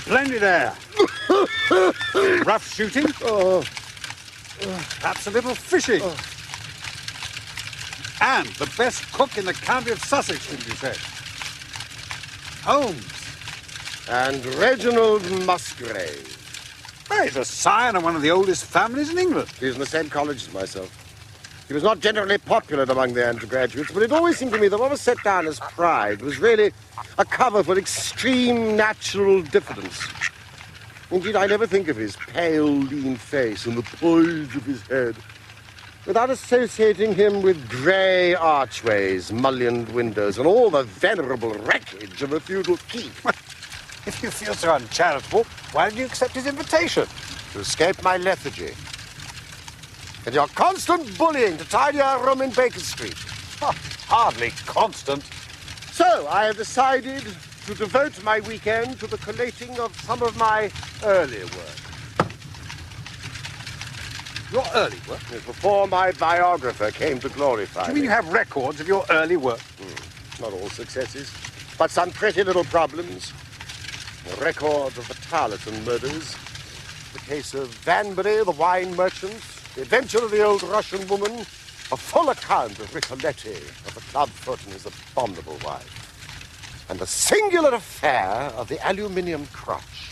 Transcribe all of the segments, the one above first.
Splendid air. Rough shooting. Perhaps a little fishing. And the best cook in the county of Sussex, didn't you say? Holmes. And Reginald Musgrave. Well, he's a scion of one of the oldest families in England. He's in the same college as myself. He was not generally popular among the undergraduates, but it always seemed to me that what was set down as pride was really a cover for extreme natural diffidence. Indeed, I never think of his pale, lean face and the poise of his head without associating him with grey archways, mullioned windows, and all the venerable wreckage of a feudal keep. If you feel so uncharitable, why did you accept his invitation? To escape my lethargy. And your constant bullying to tidy our room in Baker Street. Oh, hardly constant. So, I have decided to devote my weekend to the collating of some of my early work. Your early work? Yes, before my biographer came to glorify Do you mean me. you have records of your early work? Not all successes, but some pretty little problems. A record of the Tarleton murders, the case of Vanbury, the wine merchant, the adventure of the old Russian woman, a full account of Ricoletti, of the clubfoot and his abominable wife, and the singular affair of the aluminium crutch.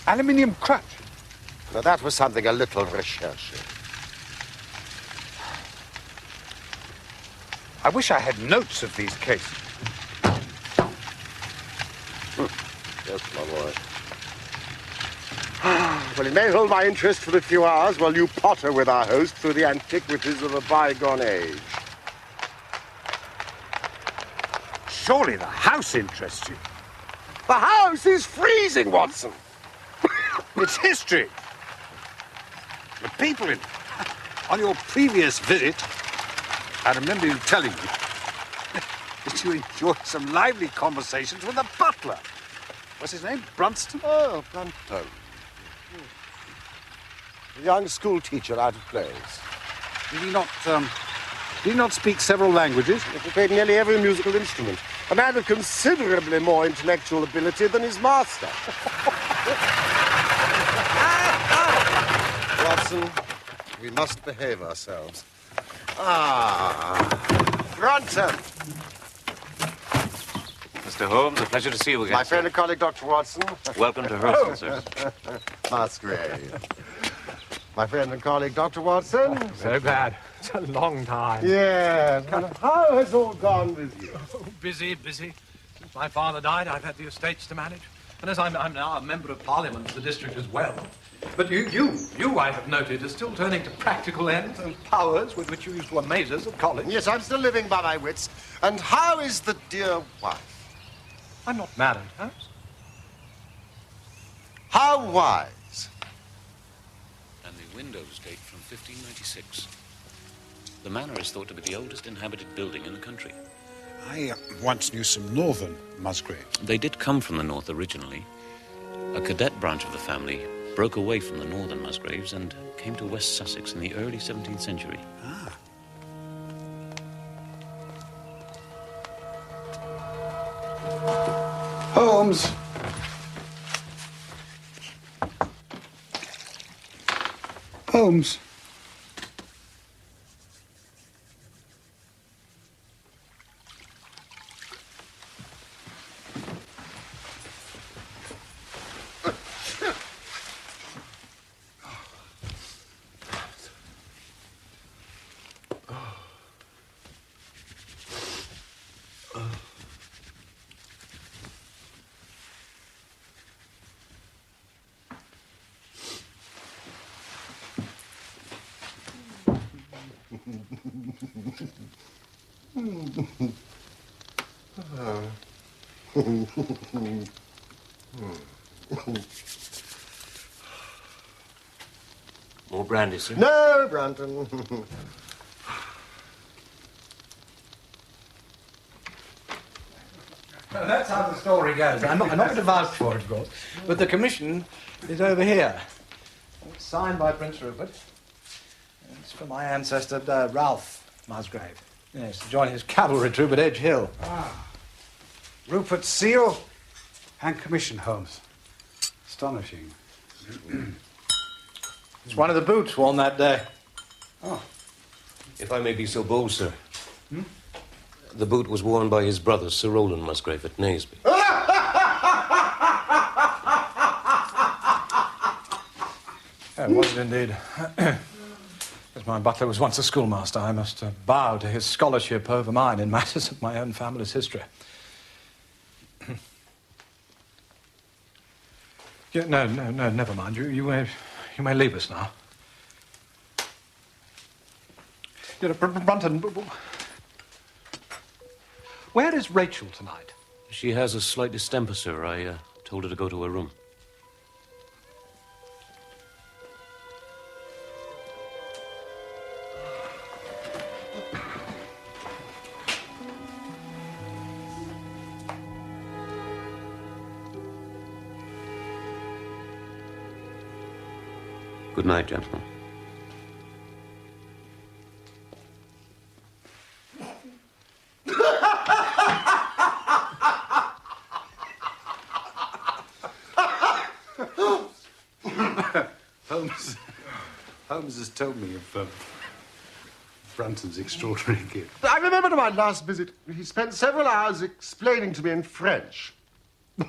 Aluminium crutch? Now, that was something a little recherche. I wish I had notes of these cases. Yes, my boy. Well, it may hold my interest for a few hours while you potter with our host through the antiquities of a bygone age. Surely the house interests you. The house is freezing, Watson. It's history. The people in it. On your previous visit, I remember you telling me that you enjoyed some lively conversations with the butler. What's his name? Brunston? Oh, Brunton. A young school teacher out of place. Did he not speak several languages? He played nearly every musical instrument. A man of considerably more intellectual ability than his master. Watson, we must behave ourselves. Brunton! Mr. Holmes, a pleasure to see you again. My friend and colleague, Dr. Watson. Welcome to Hurston, sir. Musgrave. My friend and colleague, Dr. Watson. So glad. It's a long time. Yes. And how has all gone with you? Oh, busy. Since my father died, I've had the estates to manage. And as I'm now a member of Parliament for the district as well. But you, I have noted, are still turning to practical ends and powers with which you used to amaze us at college. Yes, I'm still living by my wits. And how is the dear wife? I'm not married, Holmes. How wise. And the windows date from 1596. The manor is thought to be the oldest inhabited building in the country. I once knew some northern Musgrave. They did come from the north originally. A cadet branch of the family broke away from the northern Musgraves and came to West Sussex in the early 17th century. Ah. Holmes. Holmes. More brandy, sir? No, Brunton. Well, that's how the story goes. I'm not going to vouch for it, of course. But the commission is over here. It's signed by Prince Rupert. It's for my ancestor, Ralph Musgrave. Yes, to join his cavalry troop at Edge Hill. Rupert's seal. And commission, Holmes. Astonishing. It's one of the boots worn that day. Oh. If I may be so bold, sir. The boot was worn by his brother, Sir Roland Musgrave, at Naseby. Yeah, was it indeed? As my butler was once a schoolmaster, I must bow to his scholarship over mine in matters of my own family's history. Yeah, no, never mind. You may leave us now. You know, Brunton, where is Rachel tonight? She has a slight distemper, sir. I told her to go to her room. Good night, gentlemen. Holmes has told me of Brunton's extraordinary gift. I remember to my last visit, he spent several hours explaining to me in French the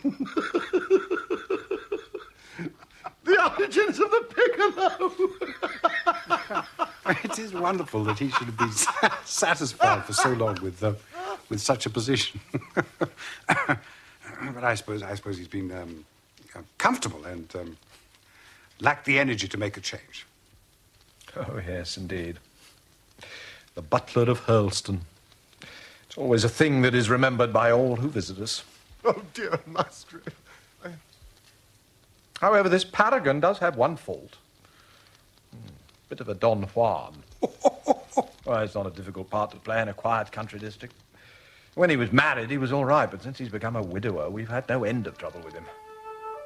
origins of the piccolo. It is wonderful that he should have been satisfied for so long with such a position. But I suppose he's been comfortable and lacked the energy to make a change. Oh, yes, indeed. The butler of Hurlston. It's always a thing that is remembered by all who visit us. Oh, dear Musgrave. However, this paragon does have one fault. Bit of a Don Juan. Well, it's not a difficult part to play in a quiet country district. When he was married, he was all right, but since he's become a widower, we've had no end of trouble with him.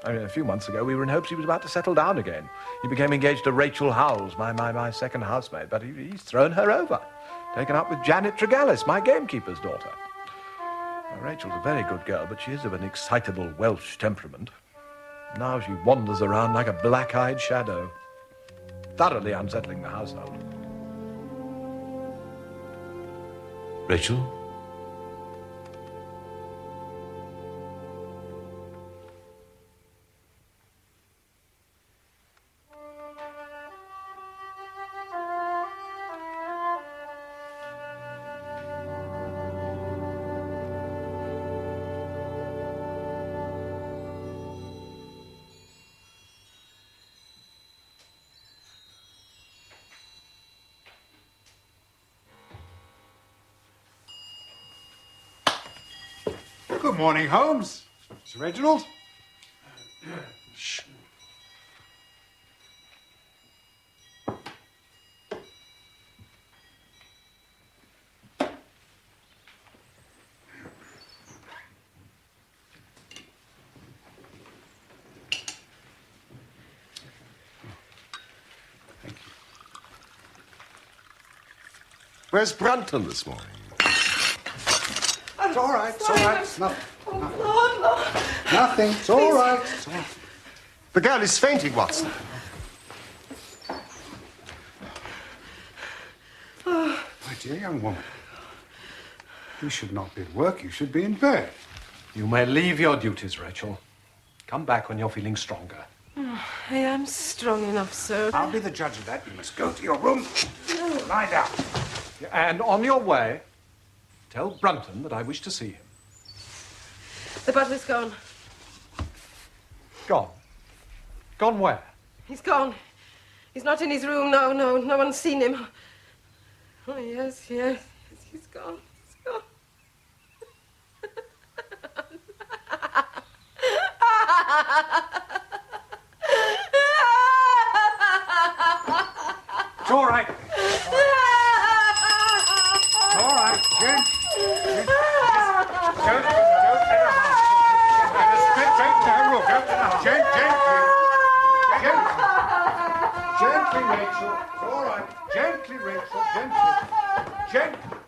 I mean, a few months ago, we were in hopes he was about to settle down again. He became engaged to Rachel Howells, my second housemaid, but he's thrown her over. Taken up with Janet Tregallis, my gamekeeper's daughter. Now, Rachel's a very good girl, but she is of an excitable Welsh temperament. Now she wanders around like a black-eyed shadow, thoroughly unsettling the household. Rachel? Good morning, Holmes. Sir Reginald. Shh. Where's Brunton this morning? It's all right. It's all right. It's nothing. Oh, no. Nothing. It's all right. It's all right. The girl is fainting, Watson. My dear young woman, you should not be at work. You should be in bed. You may leave your duties, Rachel. Come back when you're feeling stronger. I am strong enough, sir. I'll be the judge of that. You must go to your room. Lie down. And on your way, tell Brunton that I wish to see him. The butler's gone. Gone? Gone where? He's gone. He's not in his room. No one's seen him. Oh, yes, he's gone. He's gone. It's all right. It's all right. Jen. Don't let her harm. Straight to her room. Gently, Rachel. It's all right. Gently, Rachel. Gently.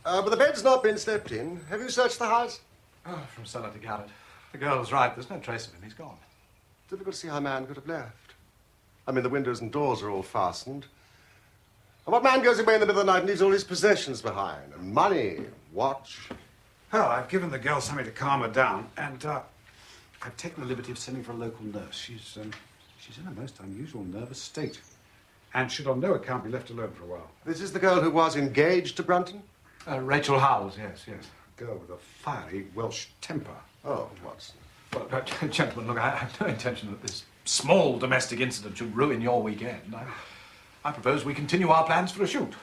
But the bed's not been slept in. Have you searched the house? Oh, from cellar to garret. The girl's right. There's no trace of him. He's gone. Difficult to see how a man could have left. I mean, the windows and doors are all fastened. And what man goes away in the middle of the night and leaves all his possessions behind? And money, watch. Well, I've given the girl something to calm her down, and I've taken the liberty of sending for a local nurse. She's in a most unusual nervous state, and should on no account be left alone for a while. This is the girl who was engaged to Brunton? Rachel Howells, yes. A girl with a fiery Welsh temper. Oh, Watson. Well, gentlemen, look, I have no intention that this small domestic incident should ruin your weekend. I propose we continue our plans for a shoot.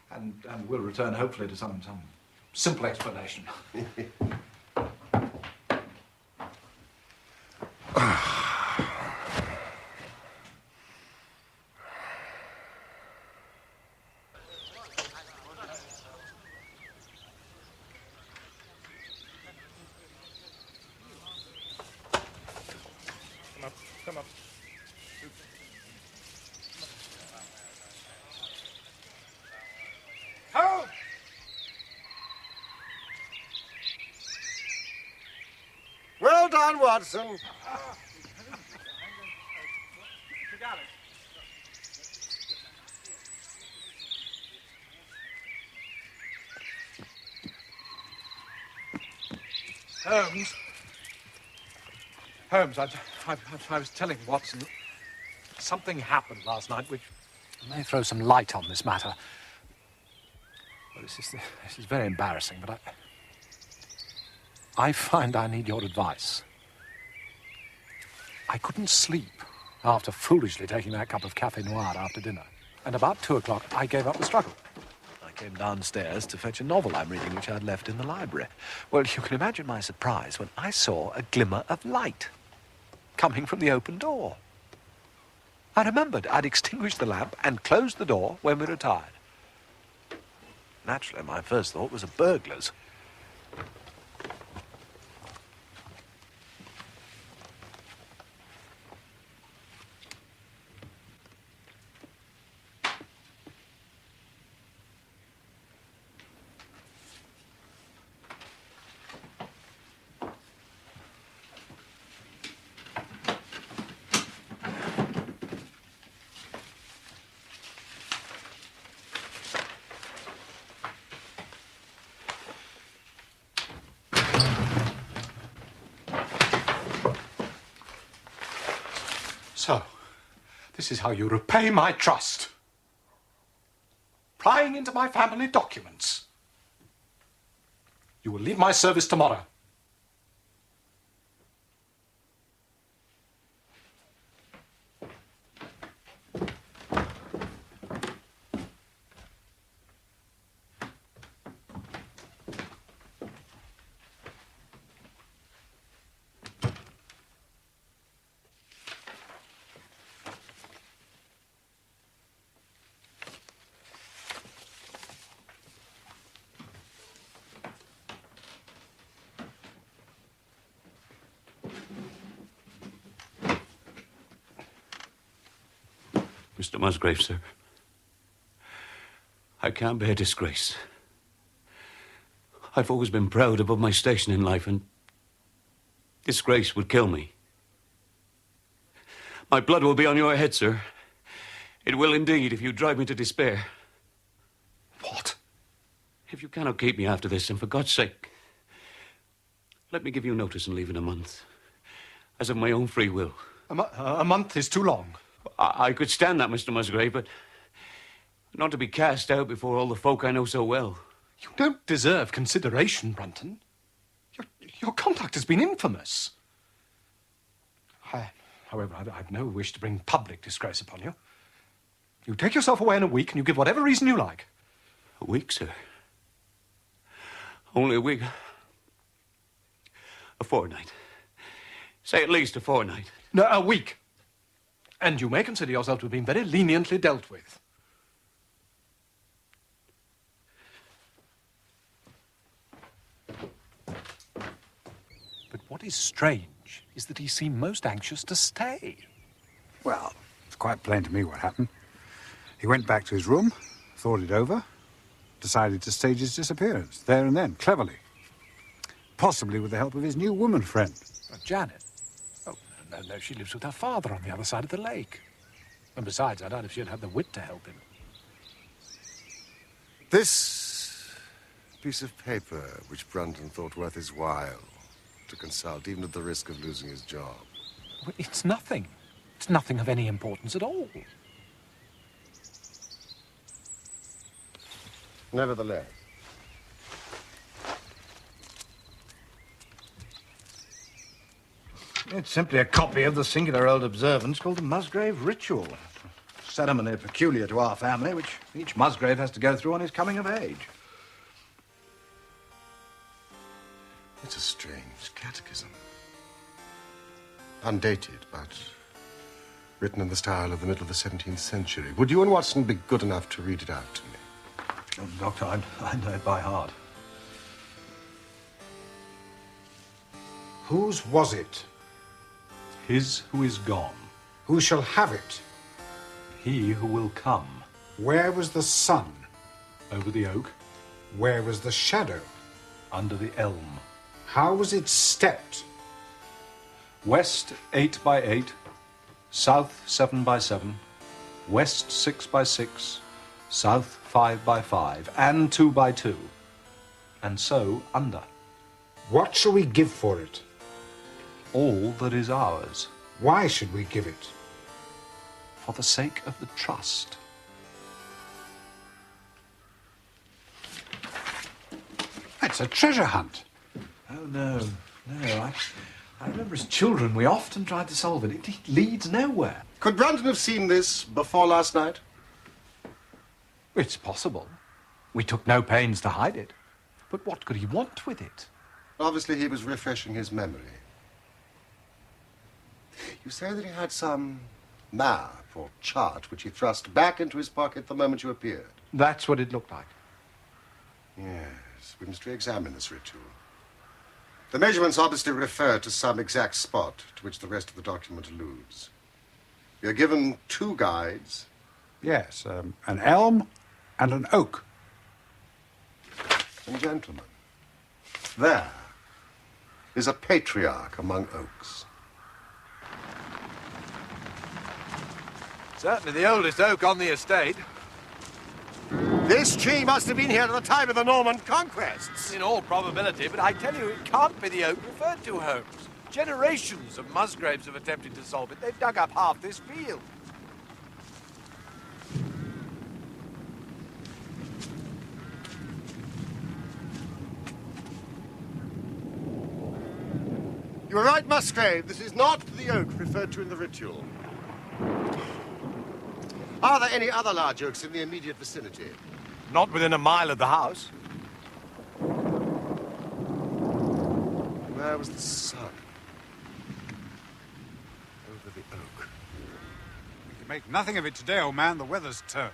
And we'll return, hopefully, to some simple explanation. Come up. Holmes! Well done, Watson. Holmes, I was telling Watson something happened last night which may throw some light on this matter. Well, this is very embarrassing, but I find I need your advice. I couldn't sleep after foolishly taking that cup of café noir after dinner. And about 2 o'clock, I gave up the struggle. I came downstairs to fetch a novel I'm reading, which I'd left in the library. Well, you can imagine my surprise when I saw a glimmer of light coming from the open door. I remembered I'd extinguished the lamp and closed the door when we retired. Naturally, my first thought was of burglars. So, this is how you repay my trust. Prying into my family documents. You will leave my service tomorrow. Mr. Musgrave, sir. I can't bear disgrace. I've always been proud above my station in life, and disgrace would kill me. My blood will be on your head, sir. It will indeed if you drive me to despair. What? If you cannot keep me after this, and for God's sake, let me give you notice and leave in a month, as of my own free will. A month is too long. I could stand that, Mr. Musgrave, but not to be cast out before all the folk I know so well. You don't deserve consideration, Brunton. Your conduct has been infamous. However, I've no wish to bring public disgrace upon you. You take yourself away in a week and you give whatever reason you like. A week, sir? Only a week? A fortnight. Say at least a fortnight. No, a week. And you may consider yourself to have been very leniently dealt with. But what is strange is that he seemed most anxious to stay. Well, it's quite plain to me what happened. He went back to his room, thought it over, decided to stage his disappearance there and then, cleverly. Possibly with the help of his new woman friend. Janet? Oh, no, she lives with her father on the other side of the lake. And besides, I doubt if she'd had the wit to help him. This piece of paper, which Brunton thought worth his while to consult, even at the risk of losing his job. Well, it's nothing. It's nothing of any importance at all. Nevertheless. It's simply a copy of the singular old observance called the Musgrave Ritual. A ceremony peculiar to our family, which each Musgrave has to go through on his coming of age. It's a strange catechism. Undated, but written in the style of the middle of the 17th century. Would you and Watson be good enough to read it out to me? Oh, Doctor, I know it by heart. Whose was it? His who is gone, Who shall have it? he who will come. Where was the sun? Over the oak, Where was the shadow? under the elm. How was it stepped? West 8 by 8, south 7 by 7, west 6 by 6, south 5 by 5, and 2 by 2, and so under. What shall we give for it? All that is ours, Why should we give it? for the sake of the trust. It's a treasure hunt. Oh, no. I remember as children we often tried to solve it. It leads nowhere. Could Brunton have seen this before last night? It's possible. We took no pains to hide it. But what could he want with it? Obviously, he was refreshing his memory. You say that he had some map or chart which he thrust back into his pocket the moment you appeared. That's what it looked like. Yes, we must re-examine this ritual. The measurements obviously refer to some exact spot to which the rest of the document alludes. You're given two guides. Yes, an elm and an oak. And gentlemen, there is a patriarch among oaks. Certainly the oldest oak on the estate. This tree must have been here at the time of the Norman conquests. In all probability, but I tell you, it can't be the oak referred to, Holmes. Generations of Musgraves have attempted to solve it. They've dug up half this field. You were right, Musgrave. This is not the oak referred to in the ritual. Are there any other large oaks in the immediate vicinity? Not within a mile of the house. Where was the sun? Over the oak. We can make nothing of it today, old man. The weather's turned.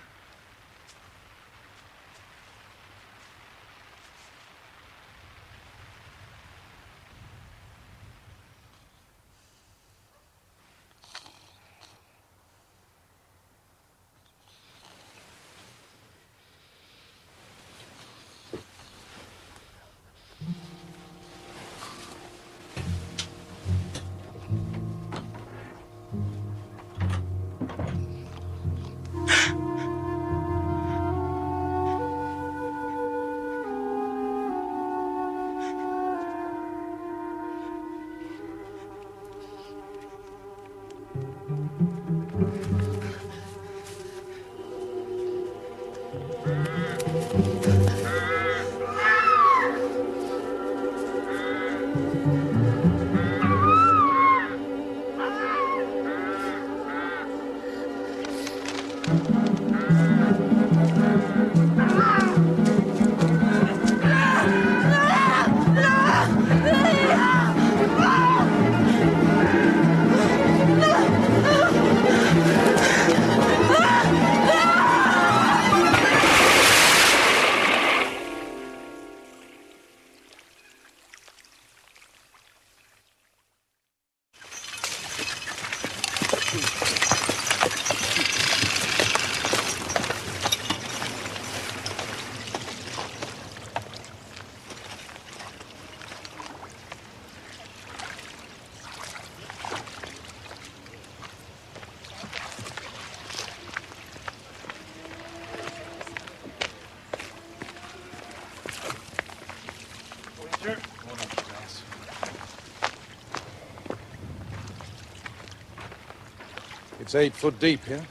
It's 8 foot deep here.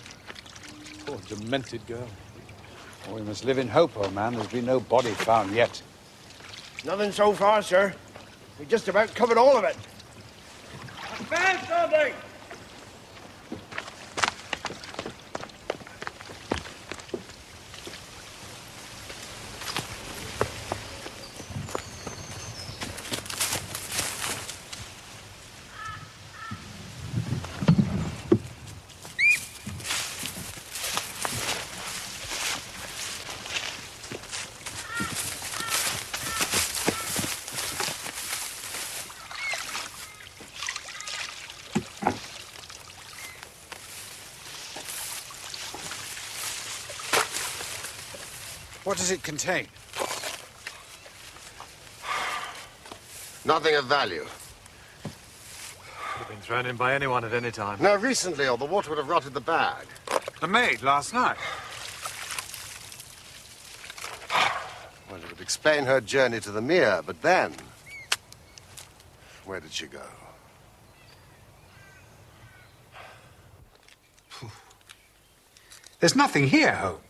Poor demented girl. Oh, we must live in hope, old man. There's been no body found yet. Nothing so far, sir. We just about covered all of it. Advance, Dudley! What does it contain? Nothing of value. Could have been thrown in by anyone at any time. No, recently, or the water would have rotted the bag. The maid last night. Well, it would explain her journey to the mere, but then... where did she go? There's nothing here, Holmes.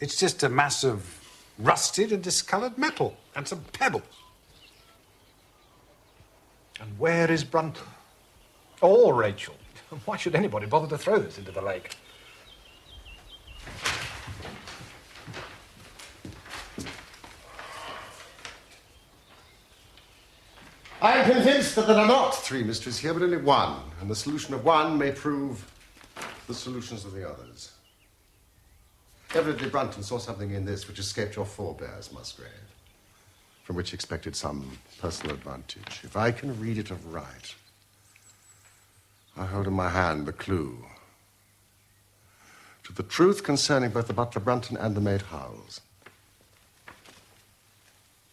It's just a mass of rusted and discolored metal and some pebbles. And where is Brunton? Or Rachel? Why should anybody bother to throw this into the lake? I am convinced that there are not 3 mysteries here, but only one. And the solution of one may prove the solutions of the others. Evidently, Brunton saw something in this which escaped your forebears, Musgrave, from which he expected some personal advantage. If I can read it aright, I hold in my hand the clue to the truth concerning both the butler Brunton and the maid Howells.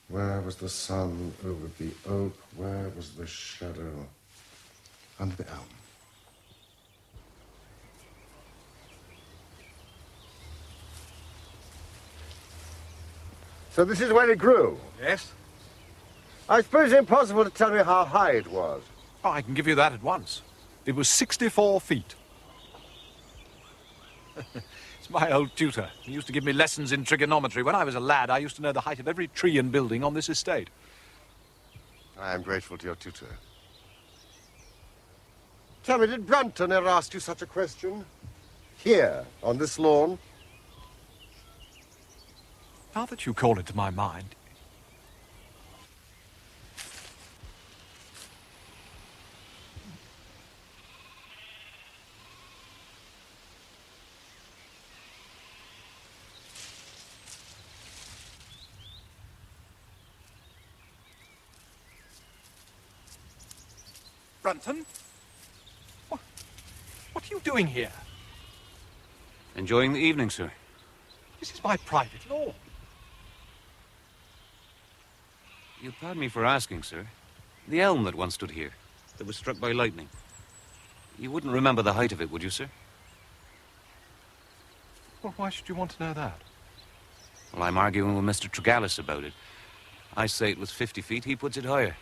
Where was the sun over the oak? Where was the shadow under the elm? So this is where it grew? Yes? I suppose it's impossible to tell me how high it was. Oh, I can give you that at once. It was 64 feet. It's my old tutor. He used to give me lessons in trigonometry. When I was a lad, I used to know the height of every tree and building on this estate. I am grateful to your tutor. Tell me, did Brunton ever ask you such a question? Here, on this lawn? Now that you call it to my mind... Brunton? What are you doing here? Enjoying the evening, sir. This is my private lawn. You'll pardon me for asking, sir. The elm that once stood here, that was struck by lightning. You wouldn't remember the height of it, would you, sir? Well, why should you want to know that? Well, I'm arguing with Mr. Tregallis about it. I say it was 50 feet, he puts it higher.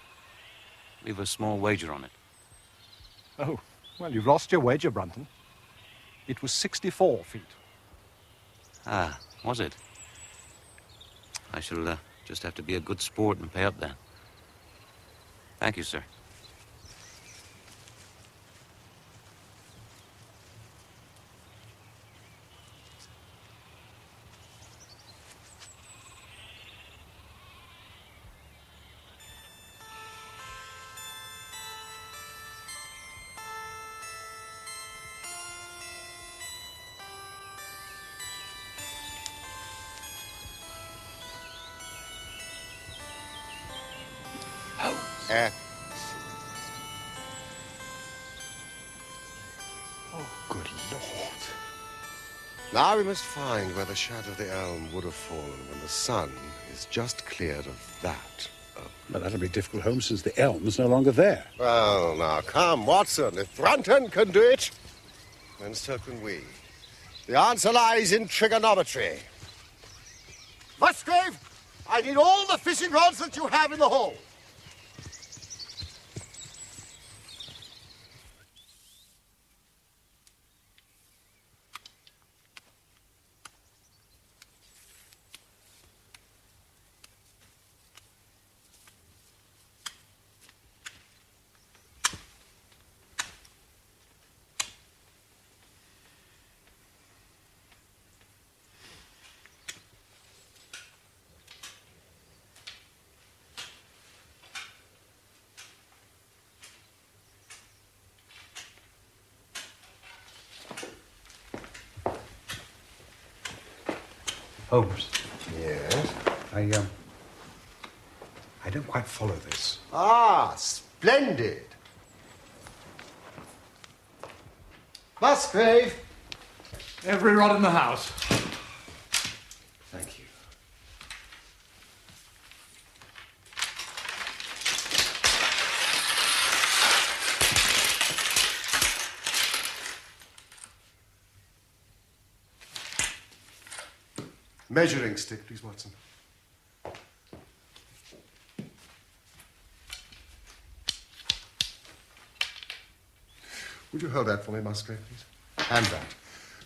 We've a small wager on it. Oh, well, you've lost your wager, Brunton. It was 64 feet. Ah, was it? I shall just have to be a good sport and pay up then. Thank you, sir. Oh, good Lord. Now we must find where the shadow of the elm would have fallen when the sun is just cleared of that oak. But that'll be difficult, Holmes, since the elm's no longer there. Well, now, come, Watson. If Brunton can do it, then so can we. The answer lies in trigonometry. Musgrave, I need all the fishing rods that you have in the hole. Holmes, Yes? I don't quite follow this. Ah, splendid. Musgrave. Every rod in the house. Thank you. Measuring stick, please, Watson. Would you hold that for me, Musgrave, please? And that.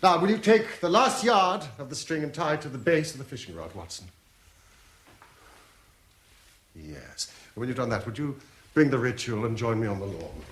Now, will you take the last yard of the string and tie it to the base of the fishing rod, Watson? Yes. And when you've done that, would you bring the ritual and join me on the lawn?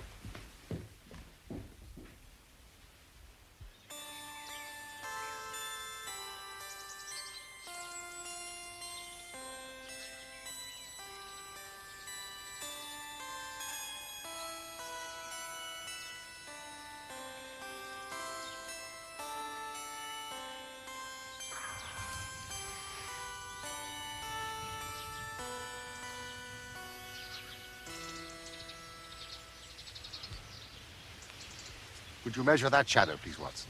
Would you measure that shadow, please, Watson?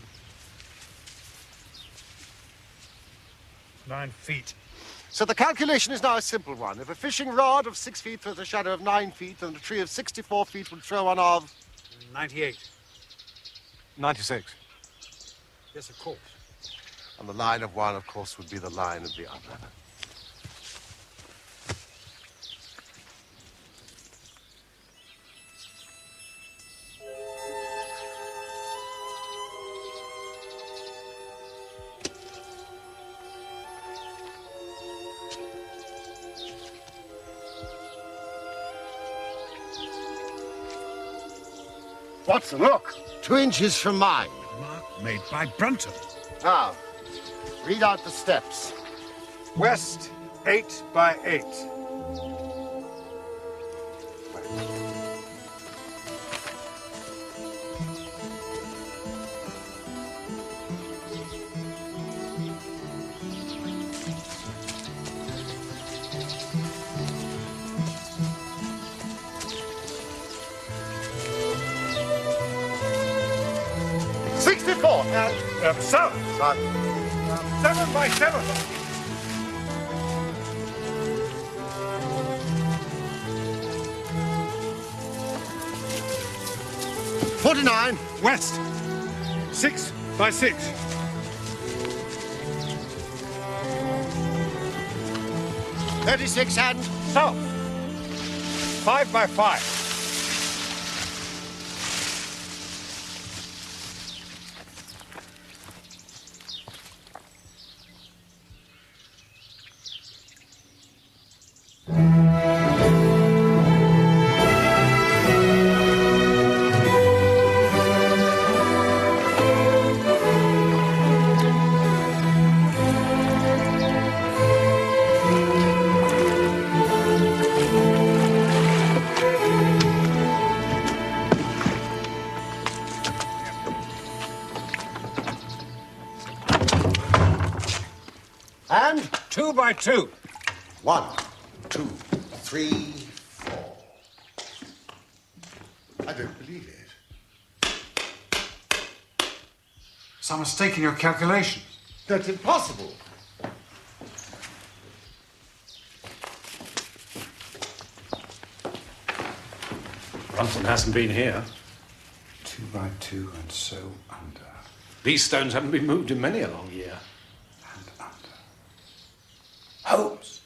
9 feet. So the calculation is now a simple one. If a fishing rod of 6 feet throws a shadow of 9 feet, then a tree of 64 feet will throw one of... 98. 96. Yes, of course. And the line of one, of course, would be the line of the other. Watson, look! 2 inches from mine. Mark made by Brunton. Now, read out the steps. West 8 by 8. South. 7 by 7. $49. West 6 by 6. $36 and... South 5 by 5. And? 2 by 2. 1, 2, 3, 4. I don't believe it. Some mistake in your calculations. That's impossible. Brunton hasn't been here. 2 by 2 and so under. These stones haven't been moved in many a long year. And under. Holmes,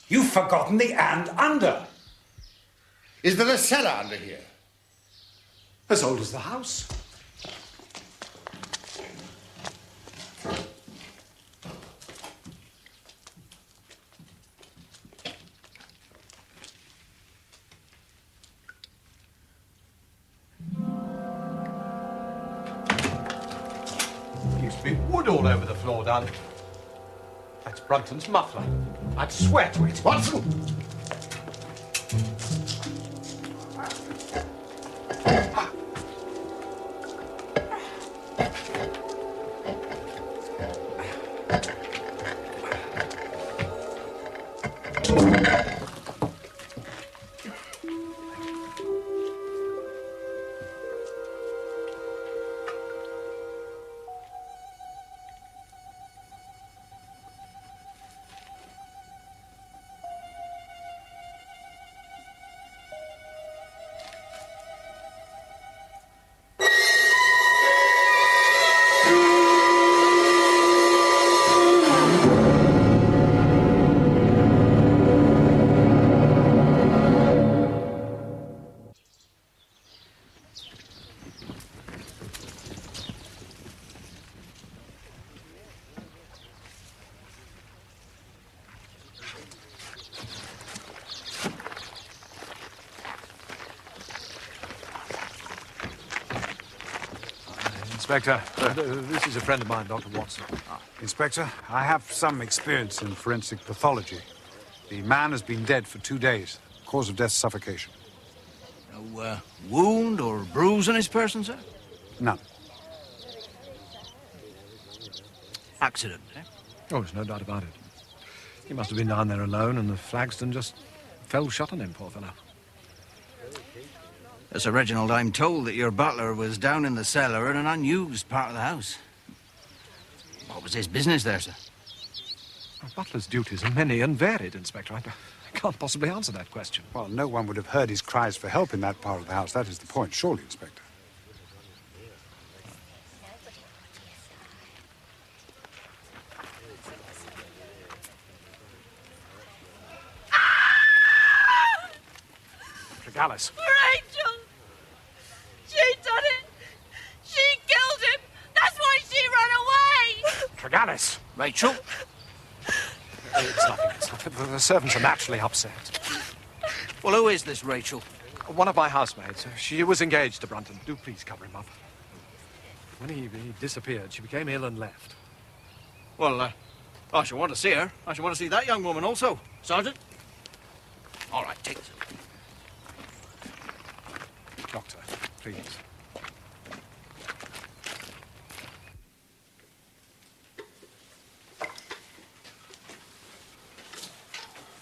you've forgotten the and under. Is there a cellar under here? As old as the house. Used to be wood all over the floor down there. That's Brunton's muffler. I'd swear to it. Watson! Inspector, this is a friend of mine, Dr. Watson. Inspector, I have some experience in forensic pathology. The man has been dead for 2 days. Cause of death, suffocation. No wound or bruise on his person, sir? None. Accident, eh? Oh, there's no doubt about it. He must have been down there alone, and the flagstone just fell shut on him, poor fellow. Sir Reginald, I'm told that your butler was down in the cellar in an unused part of the house. What was his business there, sir? A butler's duties are many and varied, Inspector. I can't possibly answer that question. Well, no one would have heard his cries for help in that part of the house. That is the point, surely, Inspector. Alice. Rachel! She done it! She killed him! That's why she ran away! Tregallis! Rachel? It's nothing. The servants are naturally upset. Well, who is this Rachel? One of my housemaids. She was engaged to Brunton. Do please cover him up. When he disappeared, she became ill and left. Well, I shall want to see her. I shall want to see that young woman also. Sergeant? All right, take this. Doctor, please.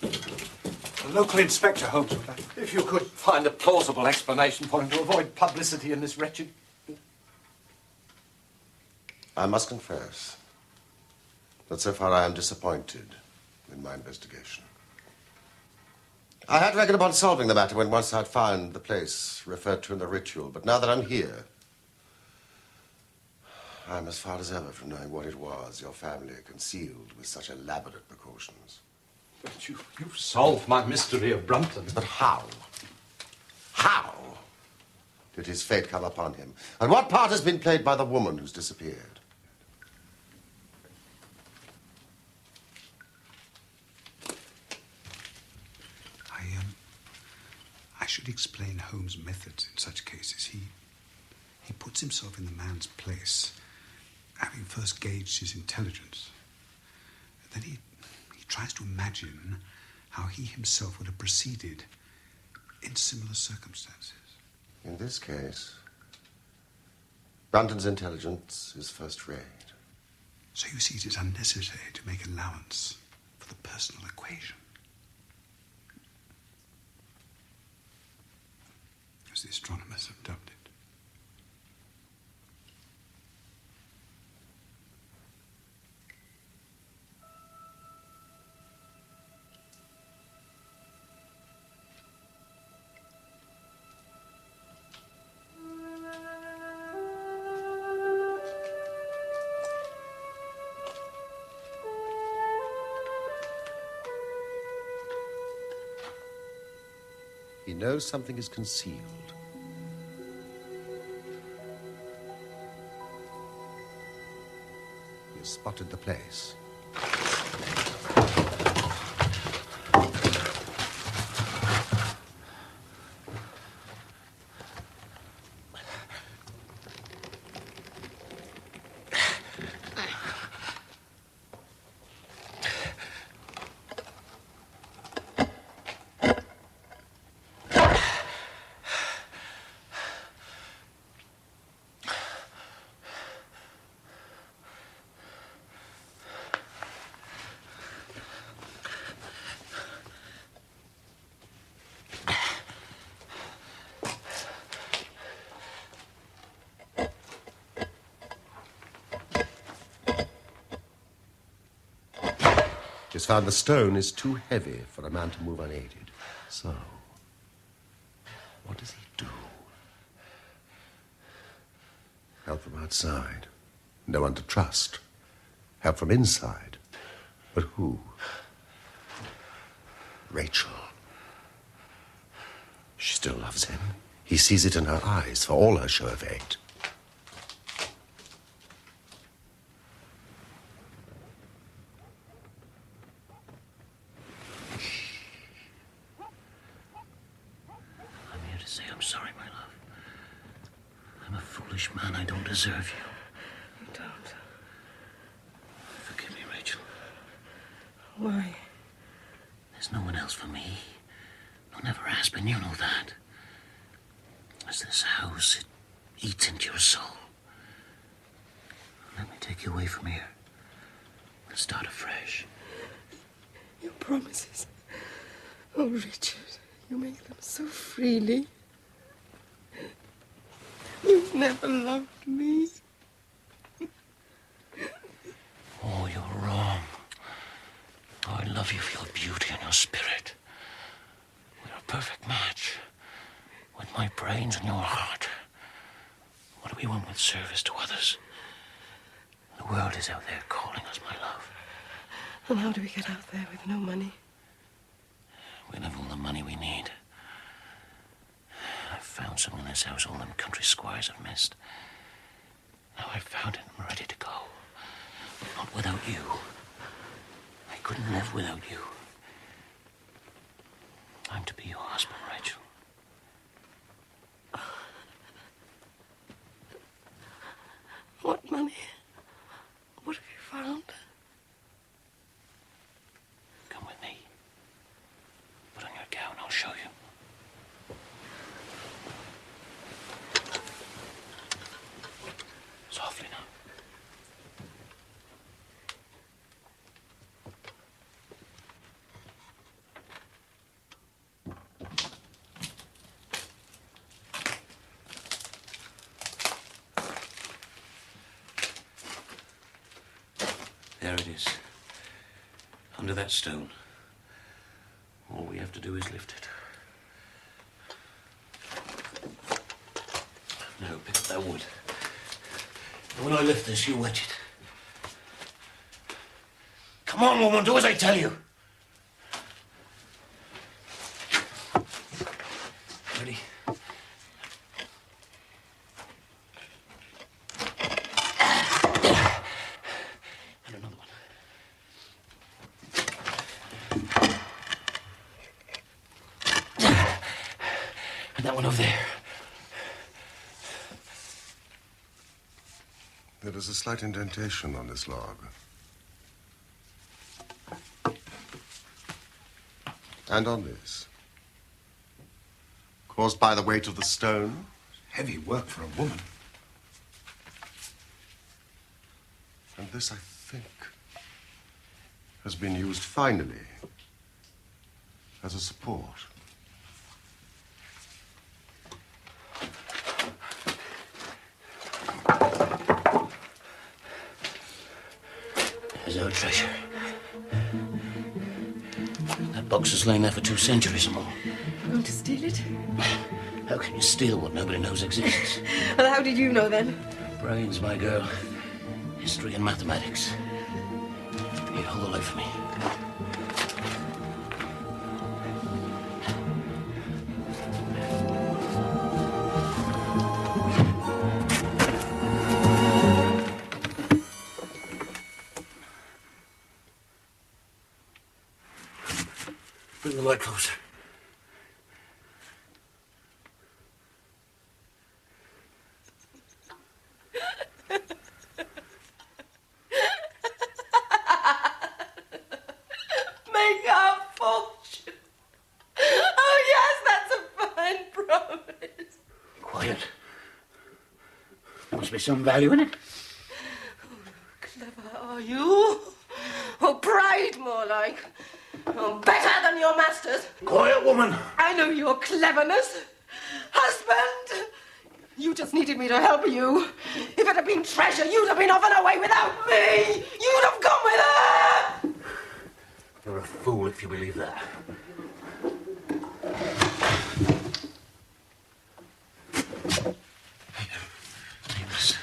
The local inspector, Holmes, would like... If you could find a plausible explanation for him to avoid publicity in this wretched... I must confess that so far I am disappointed in my investigation. I had reckoned upon solving the matter when once I'd found the place referred to in the ritual, but now that I'm here, I'm as far as ever from knowing what it was your family concealed with such elaborate precautions. But you've solved my mystery of Brunton. But how? How did his fate come upon him? And what part has been played by the woman who's disappeared? I should explain Holmes' methods in such cases. He puts himself in the man's place, having first gauged his intelligence. Then he tries to imagine how he himself would have proceeded in similar circumstances. In this case, Brunton's intelligence is first rate. So you see, it is unnecessary to make allowance for the personal equation. As the astronomers have dubbed it. He knows something is concealed. He has spotted the place. He's found the stone is too heavy for a man to move unaided. So, what does he do? Help from outside. No one to trust. Help from inside. But who? Rachel. She still loves him. He sees it in her eyes, for all her show of hate. I'm here to say I'm sorry, my love. I'm a foolish man. I don't deserve you. Why? There's no one else for me. No, never has been. You know that. As this house, it eats into your soul. Let me take you away from here. We'll start afresh. Your promises. Oh, Richard, you make them so freely. You've never loved me. Oh, you're wrong. Oh, I love you for your beauty and your spirit. We're a perfect match. With my brains and your heart. What do we want with service to others? The world is out there calling us, my love. And how do we get out there with no money? We'll have all the money we need. I've found some in this house all them country squires have missed. Now I've found it and I'm ready to go. Not without you. I couldn't live without you. I'm to be your husband, Rachel. What money? What have you found? Come with me. Put on your gown, I'll show you. Softly now. There it is. Under that stone. All we have to do is lift it. Now, pick up that wood. And when I lift this, you wedge it. Come on, woman, do as I tell you. Ready? And another one. And that one over there. There is a slight indentation on this log. And on this. Caused by the weight of the stone. Heavy work for a woman. And this, I think, has been used finally as a support. There's our treasure. That box has lain there for 2 centuries or more. You're going to steal it? How can you steal what nobody knows exists? Well, how did you know then? Brains, my girl. History and mathematics. Here, hold the light for me. Bring the light closer. Make our fortune. Oh, yes, that's a fine promise. Quiet. There must be some value in it. Clever are you? Oh, pride more like. Oh, better than your masters. Quiet, woman. I know your cleverness. Husband, you just needed me to help you. If it had been treasure, you'd have been off and away without me. You'd have gone with her. You're a fool if you believe that. Amos.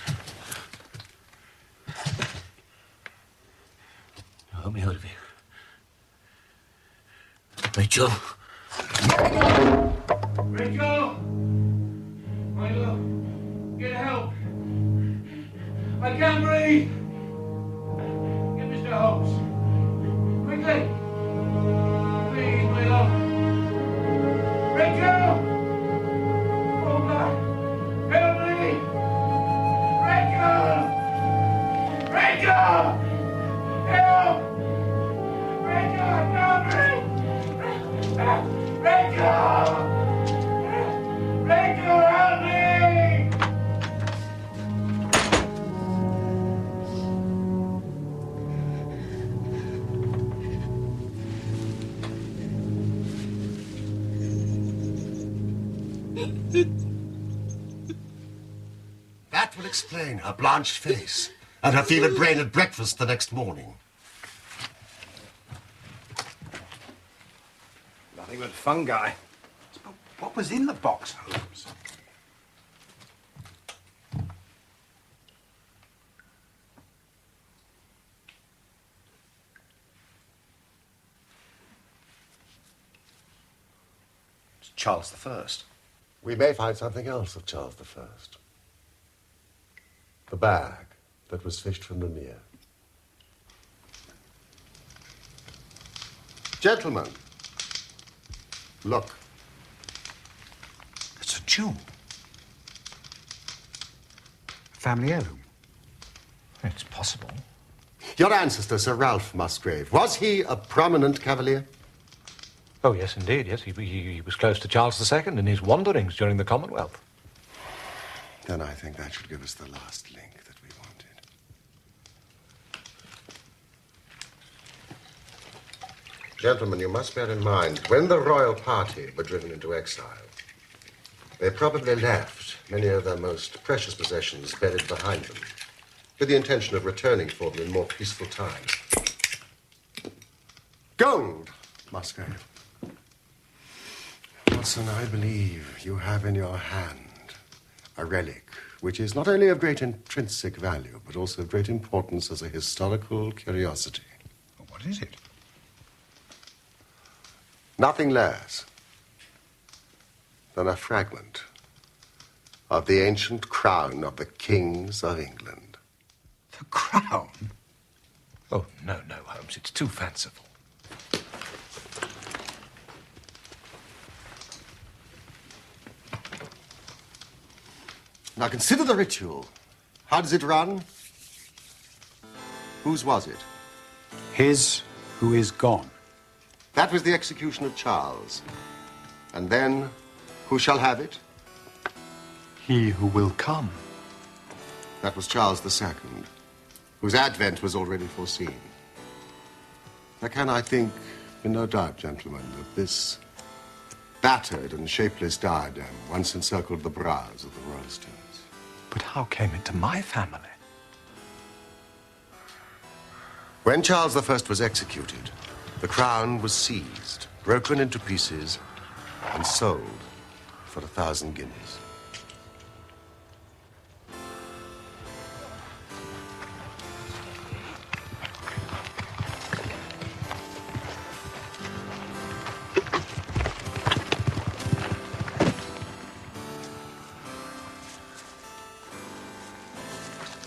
Help me out of here. Rachel. Rachel! My love, get help. I can't breathe. Get Mr. Holmes. Quickly. Please, my love. Rachel! Oh, God. Help me! Rachel! Rachel! Help! Rachel! That will explain her blanched face and her fevered brain at breakfast the next morning. Nothing but fungi. What was in the box, Holmes? It's Charles I. We may find something else of Charles I. The bag that was fished from the mere. Gentlemen, look. It's a jewel. Family heirloom. It's possible. Your ancestor, Sir Ralph Musgrave, was he a prominent cavalier? Oh, yes, indeed, yes. He was close to Charles II in his wanderings during the Commonwealth. Then I think that should give us the last link that we wanted. Gentlemen, you must bear in mind, when the royal party were driven into exile, they probably left many of their most precious possessions buried behind them, with the intention of returning for them in more peaceful times. Gold, Musgrave. Watson, I believe you have in your hand a relic which is not only of great intrinsic value, but also of great importance as a historical curiosity. What is it? Nothing less than a fragment of the ancient crown of the kings of England. The crown? Oh, no, Holmes, it's too fanciful. Now consider the ritual. How does it run? Whose was it? His who is gone. That was the execution of Charles. And then, who shall have it? He who will come. That was Charles II, whose advent was already foreseen. There can, I think, be no doubt, gentlemen, that this battered and shapeless diadem once encircled the brows of the Royalstons. But how came it to my family? When Charles I was executed, the crown was seized, broken into pieces, and sold for 1,000 guineas.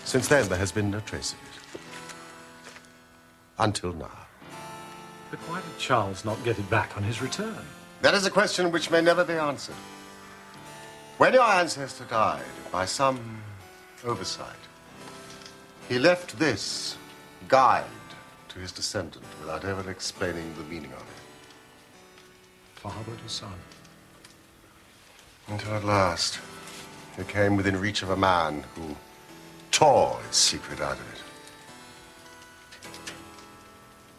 Since then, there has been no trace of it. Until now. But why did Charles not get it back on his return? That is a question which may never be answered. When your ancestor died, by some oversight, he left this guide to his descendant without ever explaining the meaning of it. Father to son. Until at last, it came within reach of a man who tore its secret out of it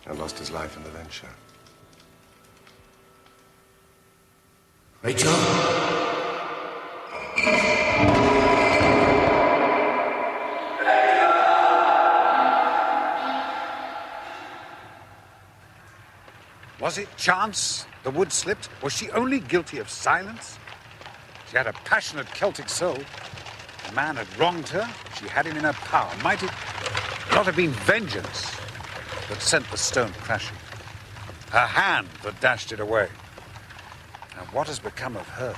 and lost his life in the venture. Rachel? Was it chance the wood slipped? Was she only guilty of silence? She had a passionate Celtic soul. The man had wronged her. She had him in her power. Might it not have been vengeance that sent the stone crashing? Her hand that dashed it away. And what has become of her?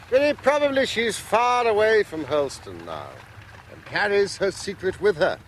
Very probably she's far away from Holston now and carries her secret with her